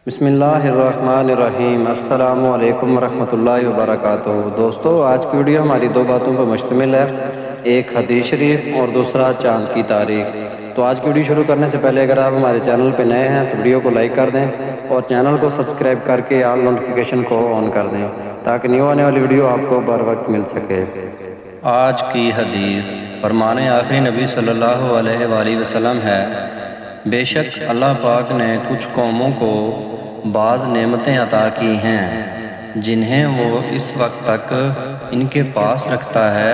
بسم اللہ الرحمن الرحیم۔ السلام علیکم ورحمۃ اللہ وبرکاتہ۔ دوستو، آج کی ویڈیو ہماری دو باتوں پر مشتمل ہے، ایک حدیث شریف اور دوسرا چاند کی تاریخ۔ تو آج کی ویڈیو شروع کرنے سے پہلے اگر آپ ہمارے چینل پہ نئے ہیں تو ویڈیو کو لائک کر دیں اور چینل کو سبسکرائب کر کے آل نوٹیفیکیشن کو آن کر دیں تاکہ نیو آنے والی ویڈیو آپ کو بر وقت مل سکے۔ آج کی حدیث فرمان آخری نبی صلی اللہ علیہ وآلہ وسلم ہے، بے شک اللہ پاک نے کچھ قوموں کو بعض نعمتیں عطا کی ہیں جنہیں وہ اس وقت تک ان کے پاس رکھتا ہے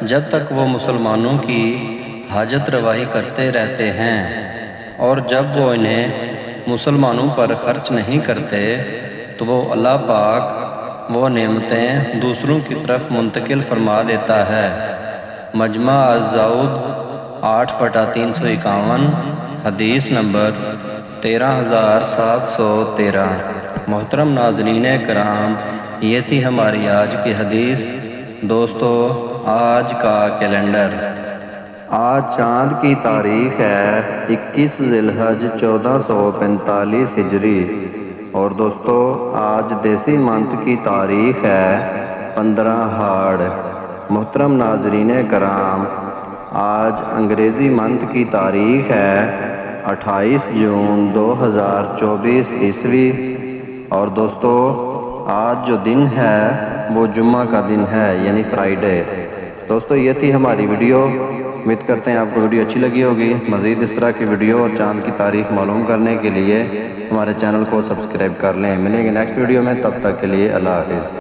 جب تک وہ مسلمانوں کی حاجت روائی کرتے رہتے ہیں، اور جب وہ انہیں مسلمانوں پر خرچ نہیں کرتے تو وہ اللہ پاک وہ نعمتیں دوسروں کی طرف منتقل فرما دیتا ہے۔ مجمع الزوائد 8/351، حدیث نمبر 13713۔ محترم ناظرین کرام، یہ تھی ہماری آج کی حدیث۔ دوستو، آج کا کیلنڈر، آج چاند کی تاریخ ہے 21 ذی الحج 1445 ہجری، اور دوستو آج دیسی منتھ کی تاریخ ہے 15 ہاڑ۔ محترم ناظرین کرام، آج انگریزی منتھ کی تاریخ ہے 28 جون 2024 عیسوی، اور دوستو آج جو دن ہے وہ جمعہ کا دن ہے، یعنی فرائیڈے۔ دوستو یہ تھی ہماری ویڈیو، امید کرتے ہیں آپ کو ویڈیو اچھی لگی ہوگی۔ مزید اس طرح کی ویڈیو اور چاند کی تاریخ معلوم کرنے کے لیے ہمارے چینل کو سبسکرائب کر لیں۔ ملیں گے نیکسٹ ویڈیو میں، تب تک کے لیے اللہ حافظ۔